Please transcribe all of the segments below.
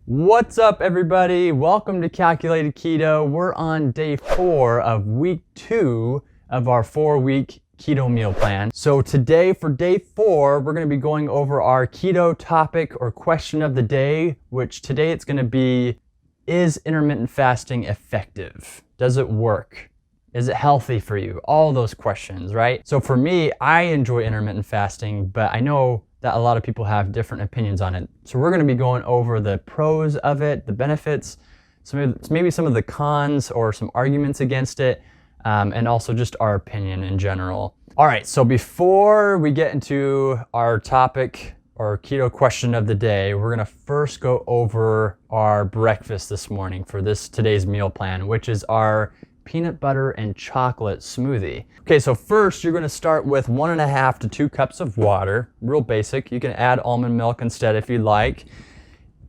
What's up, everybody? Welcome to Calculated Keto. We're on day 4 of week 2 of our 4-week keto meal plan. So today for day 4, we're going to be going over our keto topic or question of the day, which today it's going to be, is intermittent fasting effective? Does it work? Is it healthy for you? All those questions, right? So for me, I enjoy intermittent fasting, but I know that a lot of people have different opinions on it. So we're gonna be going over the pros of it, the benefits, maybe some of the cons or some arguments against it, and also just our opinion in general. All right, so before we get into our topic or keto question of the day, we're gonna first go over our breakfast this morning for today's meal plan, which is our peanut butter and chocolate smoothie. Okay, so first you're gonna start with 1.5 to 2 cups of water, real basic. You can add almond milk instead if you'd like.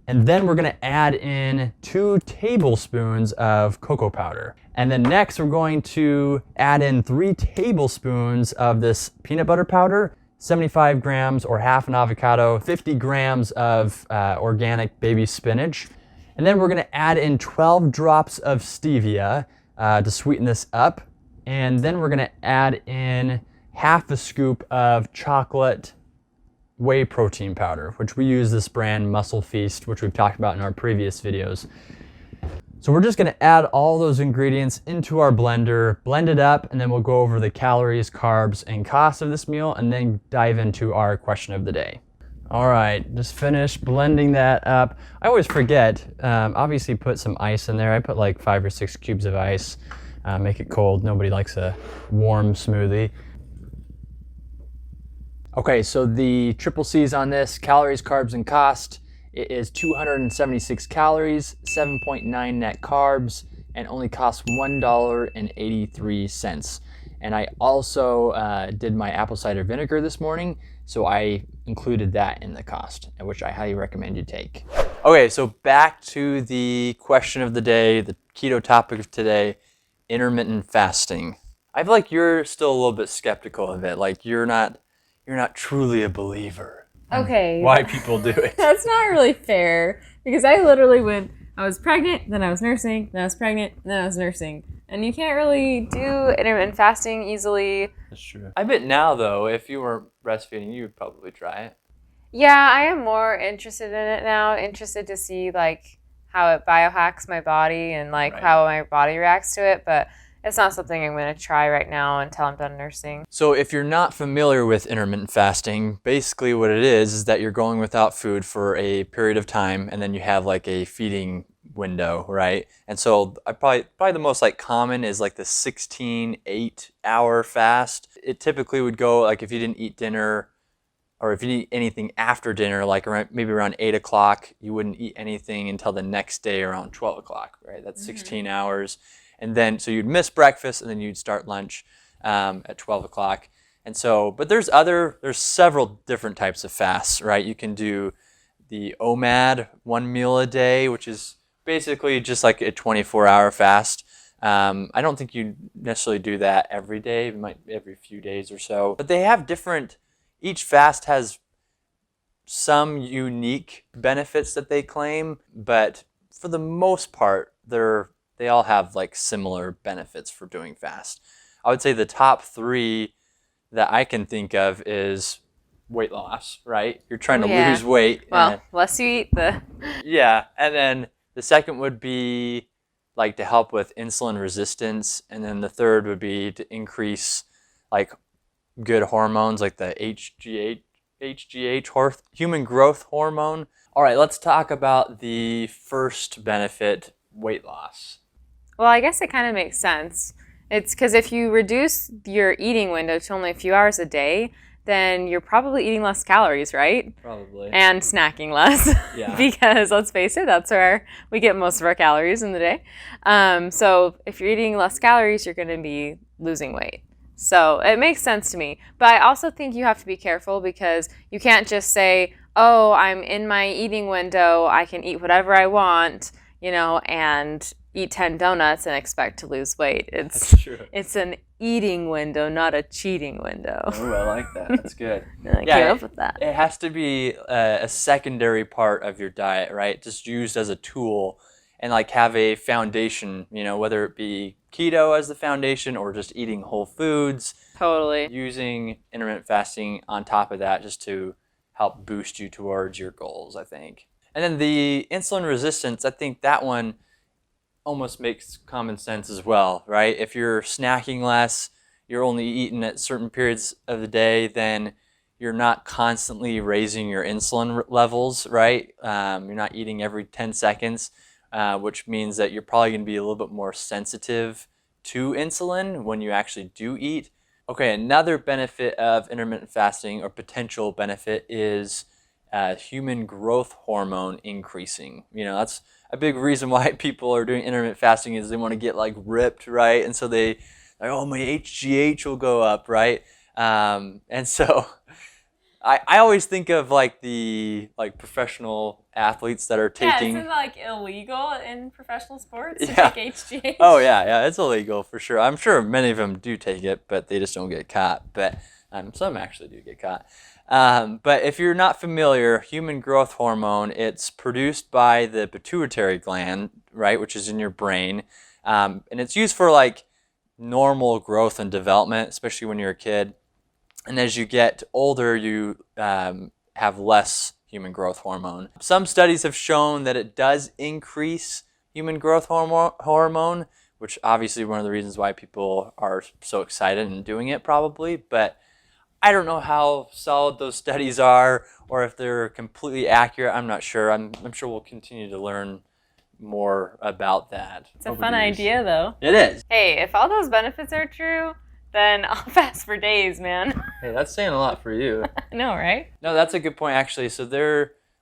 And then we're gonna add in 2 tablespoons of cocoa powder. And then next we're going to add in 3 tablespoons of this peanut butter powder, 75 grams or half an avocado, 50 grams of organic baby spinach. And then we're gonna add in 12 drops of stevia to sweeten this up. And then we're gonna add in half a scoop of chocolate whey protein powder, which we use this brand Muscle Feast, which we've talked about in our previous videos. So we're just gonna add all those ingredients into our blender, blend it up, and then we'll go over the calories, carbs, and costs of this meal, and then dive into our question of the day. All right, just finished blending that up. I always forget, obviously put some ice in there. I put like 5 or 6 cubes of ice, make it cold. Nobody likes a warm smoothie. Okay, so the triple C's on this, calories, carbs, and cost. It is 276 calories, 7.9 net carbs, and only costs $1.83. And I also did my apple cider vinegar this morning, so I included that in the cost, which I highly recommend you take. Okay, so back to the question of the day, the keto topic of today, intermittent fasting. I feel like you're still a little bit skeptical of it, like you're not truly a believer. Okay. Why people do it. That's not really fair, because I literally I was pregnant, then I was nursing, then I was pregnant, then I was nursing. And you can't really do intermittent fasting easily. That's true. I bet now, though, if you were breastfeeding, you would probably try it. Yeah, I am more interested in it now, interested to see like how it biohacks my body and like how my body reacts to it, but it's not something I'm going to try right now until I'm done nursing. So if you're not familiar with intermittent fasting, basically what it is that you're going without food for a period of time, and then you have like a feeding window, right? And so I probably the most like common is like the 16-8-hour fast. It typically would go like if you didn't eat dinner, or if you didn't eat anything after dinner, like maybe around 8 o'clock, you wouldn't eat anything until the next day around 12 o'clock, right? That's 16 hours. And then, so you'd miss breakfast and then you'd start lunch at 12 o'clock. And so, but there's several different types of fasts, right? You can do the OMAD, 1 meal a day, which is basically just like a 24-hour fast. I don't think you necessarily do that every day, every few days or so. But they have each fast has some unique benefits that they claim, but for the most part, they all have like similar benefits for doing fast. I would say the top 3 that I can think of is weight loss, right? You're trying to lose weight. Well, less you eat, Yeah, and then the second would be like to help with insulin resistance, and then the third would be to increase like good hormones like the HGH, human growth hormone. All right, let's talk about the first benefit, weight loss. Well, I guess it kind of makes sense. It's because if you reduce your eating window to only a few hours a day, then you're probably eating less calories, right? Probably. And snacking less. Yeah. Because let's face it, that's where we get most of our calories in the day. So if you're eating less calories, you're going to be losing weight. So it makes sense to me. But I also think you have to be careful, because you can't just say, oh, I'm in my eating window, I can eat whatever I want, and eat 10 donuts and expect to lose weight. That's true. It's an eating window, not a cheating window. Ooh, I like that. That's good. I came up with that. It has to be a secondary part of your diet, right? Just used as a tool and like have a foundation, whether it be keto as the foundation or just eating whole foods. Totally. Using intermittent fasting on top of that just to help boost you towards your goals, I think. And then the insulin resistance, I think that one almost makes common sense as well, right? If you're snacking less, you're only eating at certain periods of the day, then you're not constantly raising your insulin levels, right? You're not eating every 10 seconds, which means that you're probably going to be a little bit more sensitive to insulin when you actually do eat. Okay, another benefit of intermittent fasting, or potential benefit, is human growth hormone increasing. That's a big reason why people are doing intermittent fasting, is they want to get like ripped, right? And so they like, oh, my HGH will go up, right? And so I always think of like the professional athletes that are taking. Yeah, isn't it like illegal in professional sports to take HGH? Oh yeah, it's illegal for sure. I'm sure many of them do take it, but they just don't get caught. But some actually do get caught. But if you're not familiar, human growth hormone, it's produced by the pituitary gland, right, which is in your brain, and it's used for like normal growth and development, especially when you're a kid. And as you get older, you have less human growth hormone. Some studies have shown that it does increase human growth hormone, which obviously one of the reasons why people are so excited and doing it probably. But I don't know how solid those studies are or if they're completely accurate. I'm not sure. I'm sure we'll continue to learn more about that. It's a fun idea, though. It is. Hey, if all those benefits are true, then I'll fast for days, man. Hey, that's saying a lot for you. I know, right? No, that's a good point, actually. So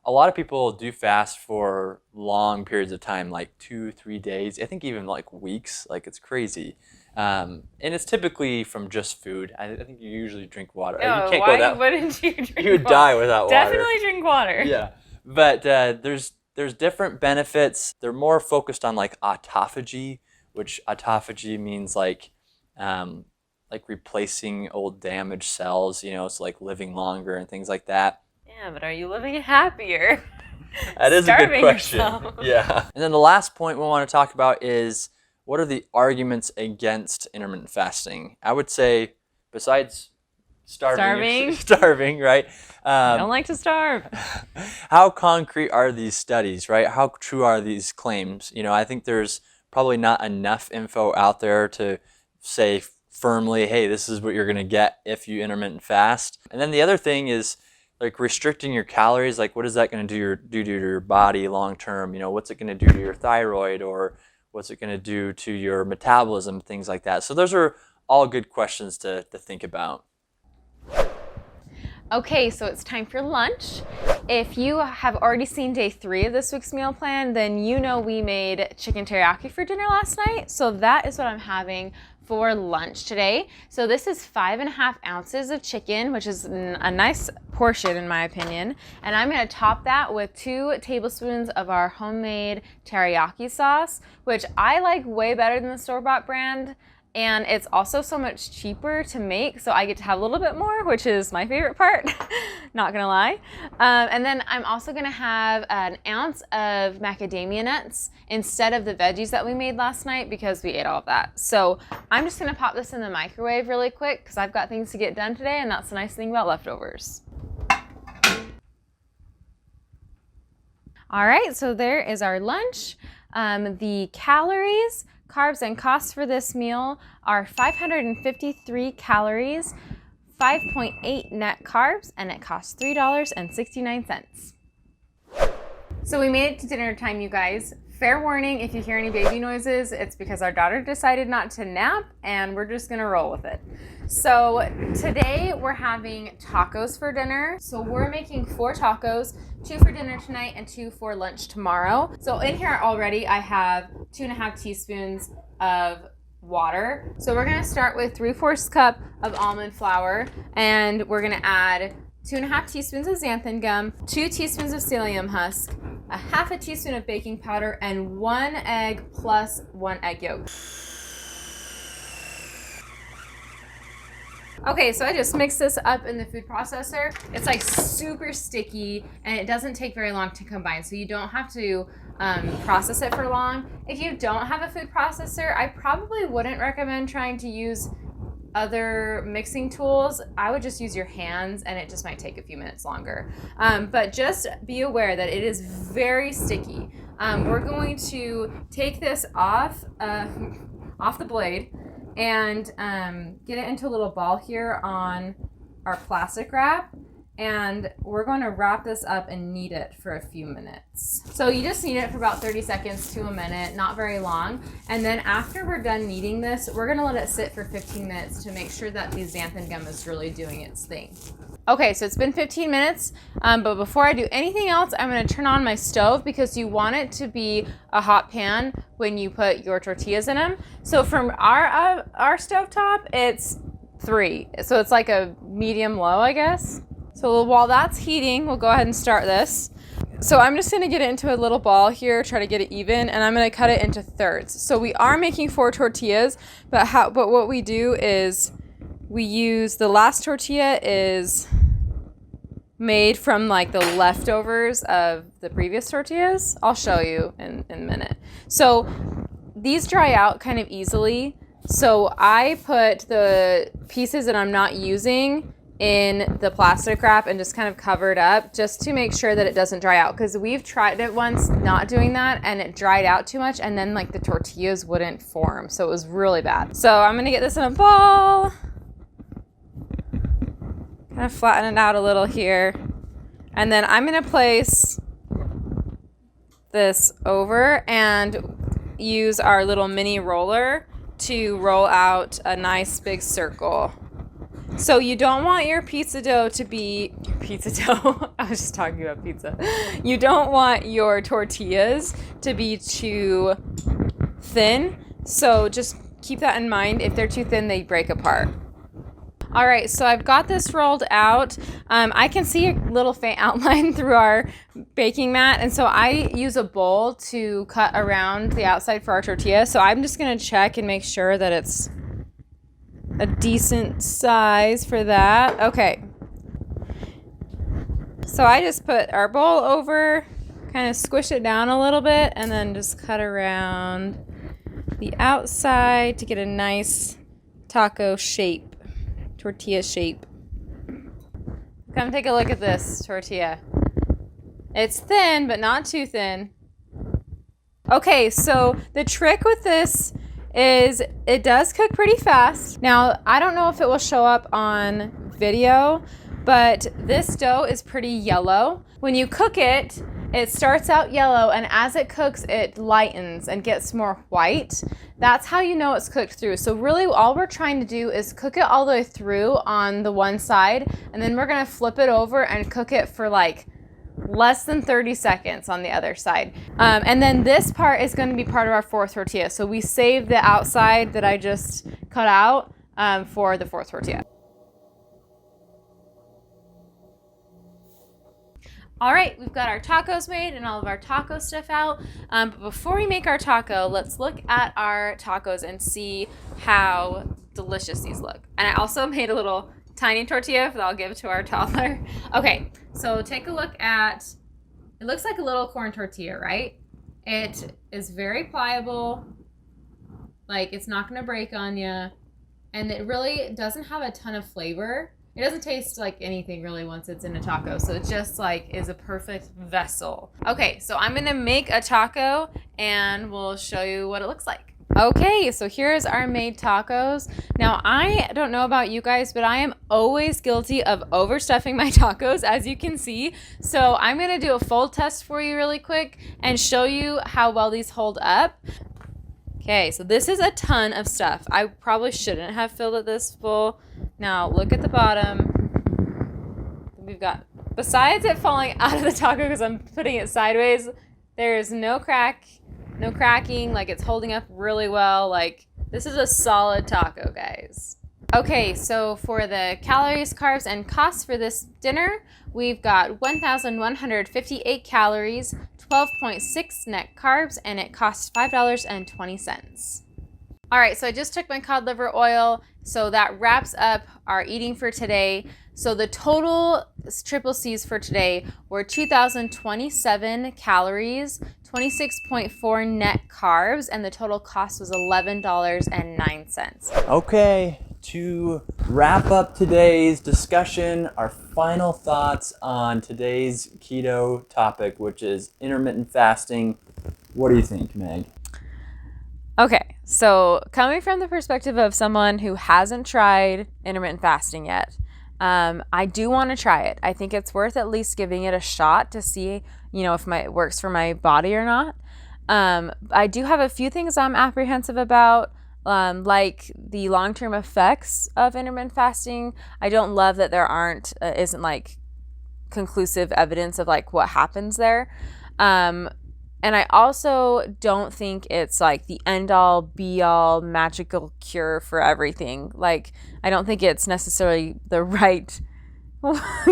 a lot of people do fast for long periods of time, like 2-3 days. I think even like weeks. Like, it's crazy. And it's typically from just food. I think you usually drink water. No, you can't why go that. wouldn't you drink You would water? die without water. Definitely drink water. Yeah, but there's different benefits. They're more focused on like autophagy, which autophagy means like replacing old damaged cells. It's like living longer and things like that. Yeah, but are you living happier? That is a good question. Yourself. Yeah. And then the last point we want to talk about is, what are the arguments against intermittent fasting? I would say, besides starving, right? I don't like to starve. How concrete are these studies, right? How true are these claims? I think there's probably not enough info out there to say firmly, hey, this is what you're going to get if you intermittent fast. And then the other thing is like restricting your calories. Like, what is that going to do to your body long term? What's it going to do to your thyroid, or what's it going to do to your metabolism, things like that. So those are all good questions to think about. Okay, so it's time for lunch. If you have already seen day 3 of this week's meal plan, then you know we made chicken teriyaki for dinner last night. So that is what I'm having for lunch today. So this is 5.5 ounces of chicken, which is a nice portion in my opinion. And I'm gonna top that with 2 tablespoons of our homemade teriyaki sauce, which I like way better than the store-bought brand. And it's also so much cheaper to make, so I get to have a little bit more, which is my favorite part, not gonna lie. And then I'm also gonna have an ounce of macadamia nuts instead of the veggies that we made last night because we ate all of that. So I'm just gonna pop this in the microwave really quick because I've got things to get done today, and that's the nice thing about leftovers. All right, so there is our lunch. The calories, carbs, and costs for this meal are 553 calories, 5.8 net carbs, and it costs $3.69. So we made it to dinner time, you guys. Fair warning, if you hear any baby noises, it's because our daughter decided not to nap, and we're just gonna roll with it. So today we're having tacos for dinner. So we're making 4 tacos, 2 for dinner tonight and 2 for lunch tomorrow. So in here already I have 2.5 teaspoons of water. So we're gonna start with 3/4 cup of almond flour, and we're gonna add 2.5 teaspoons of xanthan gum, 2 teaspoons of psyllium husk, 1/2 teaspoon of baking powder, and 1 egg plus 1 egg yolk. Okay, so I just mixed this up in the food processor. It's like super sticky and it doesn't take very long to combine, so you don't have to process it for long. If you don't have a food processor, I probably wouldn't recommend trying to use other mixing tools. I would just use your hands and it just might take a few minutes longer. But just be aware that it is very sticky. We're going to take this off the blade and get it into a little ball here on our plastic wrap, and we're going to wrap this up and knead it for a few minutes. So you just knead it for about 30 seconds to a minute, not very long, and then after we're done kneading this, we're going to let it sit for 15 minutes to make sure that the xanthan gum is really doing its thing. Okay, so it's been 15 minutes, but before I do anything else, I'm going to turn on my stove because you want it to be a hot pan when you put your tortillas in them. So from our stovetop, it's 3. So it's like a medium low, I guess. So while that's heating, we'll go ahead and start this. So I'm just going to get it into a little ball here, try to get it even, and I'm going to cut it into thirds. So we are making 4 tortillas, but what we do is we use the last tortilla is made from like the leftovers of the previous tortillas. I'll show you in a minute. So these dry out kind of easily. So I put the pieces that I'm not using in the plastic wrap and just kind of cover it up just to make sure that it doesn't dry out, because we've tried it once not doing that and it dried out too much and then like the tortillas wouldn't form. So it was really bad. So I'm going to get this in a ball. Kind of flatten it out a little here. And then I'm going to place this over and use our little mini roller to roll out a nice big circle. So you don't want your pizza dough to be, I was just talking about pizza. You don't want your tortillas to be too thin. So just keep that in mind. If they're too thin, they break apart. All right, so I've got this rolled out. I can see a little faint outline through our baking mat, and so I use a bowl to cut around the outside for our tortilla. So I'm just gonna check and make sure that it's a decent size for that. Okay. So I just put our bowl over, kind of squish it down a little bit, and then just cut around the outside to get a nice taco shape. Tortilla shape. Come take a look at this tortilla. It's thin, but not too thin. Okay, so the trick with this is it does cook pretty fast. Now, I don't know if it will show up on video, but this dough is pretty yellow. When you cook it, it starts out yellow, and as it cooks, it lightens and gets more white. That's how you know it's cooked through. So really all we're trying to do is cook it all the way through on the one side, and then we're gonna flip it over and cook it for like less than 30 seconds on the other side. And then this part is gonna be part of our 4th tortilla. So we save the outside that I just cut out for the 4th tortilla. All right, we've got our tacos made and all of our taco stuff out. But before we make our taco, let's look at our tacos and see how delicious these look. And I also made a little tiny tortilla that I'll give to our toddler. Okay, so take a look at, it looks like a little corn tortilla, right? It is very pliable, like it's not gonna break on you, and it really doesn't have a ton of flavor. It doesn't taste like anything really once it's in a taco, so it just like is a perfect vessel. Okay, so I'm gonna make a taco and we'll show you what it looks like. Okay, so here's our made tacos. Now, I don't know about you guys, but I am always guilty of overstuffing my tacos, as you can see. So I'm gonna do a fold test for you really quick and show you how well these hold up. Okay, so this is a ton of stuff. I probably shouldn't have filled it this full. Now, look at the bottom. We've got, besides it falling out of the taco because I'm putting it sideways, there is no cracking, like it's holding up really well. Like, this is a solid taco, guys. Okay, so for the calories, carbs, and costs for this dinner, we've got 1,158 calories, 12.6 net carbs, and it costs $5.20. All right, so I just took my cod liver oil. So that wraps up our eating for today. So the total triple C's for today were 2,027 calories, 26.4 net carbs, and the total cost was $11.09. Okay, to wrap up today's discussion, our final thoughts on today's keto topic, which is intermittent fasting. What do you think, Meg? Okay, so coming from the perspective of someone who hasn't tried intermittent fasting yet, I do want to try it. I think it's worth at least giving it a shot to see, if it works for my body or not. I do have a few things I'm apprehensive about, like the long-term effects of intermittent fasting. I don't love that there isn't like conclusive evidence of like what happens there. And I also don't think it's like the end-all, be-all, magical cure for everything. Like, I don't think it's necessarily the right,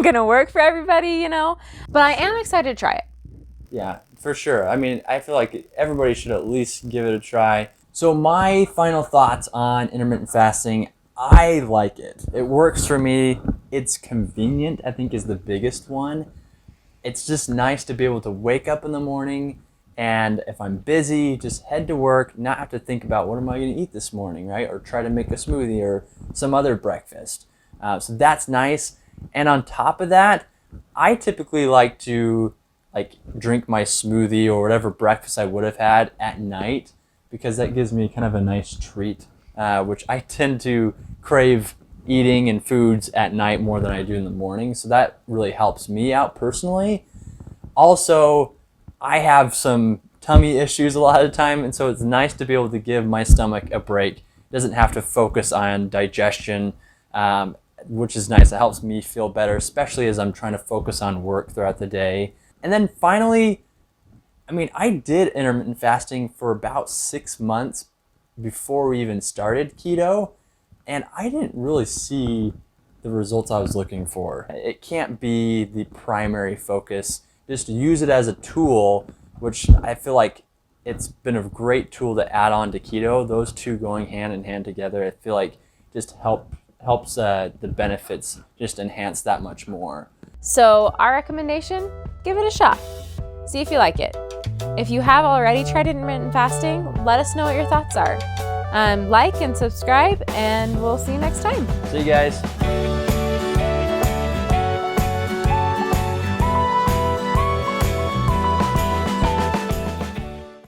gonna work for everybody, But I am excited to try it. Yeah, for sure. I mean, I feel like everybody should at least give it a try. So my final thoughts on intermittent fasting, I like it. It works for me. It's convenient, I think, is the biggest one. It's just nice to be able to wake up in the morning, and if I'm busy, just head to work, not have to think about what am I going to eat this morning, right? Or try to make a smoothie or some other breakfast. So that's nice. And on top of that, I typically like to drink my smoothie or whatever breakfast I would have had at night, because that gives me kind of a nice treat, which I tend to crave eating and foods at night more than I do in the morning. So that really helps me out personally. Also, I have some tummy issues a lot of the time, and so it's nice to be able to give my stomach a break. It doesn't have to focus on digestion, which is nice. It helps me feel better, especially as I'm trying to focus on work throughout the day. And then finally, I did intermittent fasting for about 6 months before we even started keto, and I didn't really see the results I was looking for. It can't be the primary focus. Just use it as a tool, which I feel like it's been a great tool to add on to keto. Those two going hand in hand together, I feel like just helps the benefits just enhance that much more. So our recommendation, give it a shot. See if you like it. If you have already tried intermittent fasting, let us know what your thoughts are. Like and subscribe, and we'll see you next time. See you guys.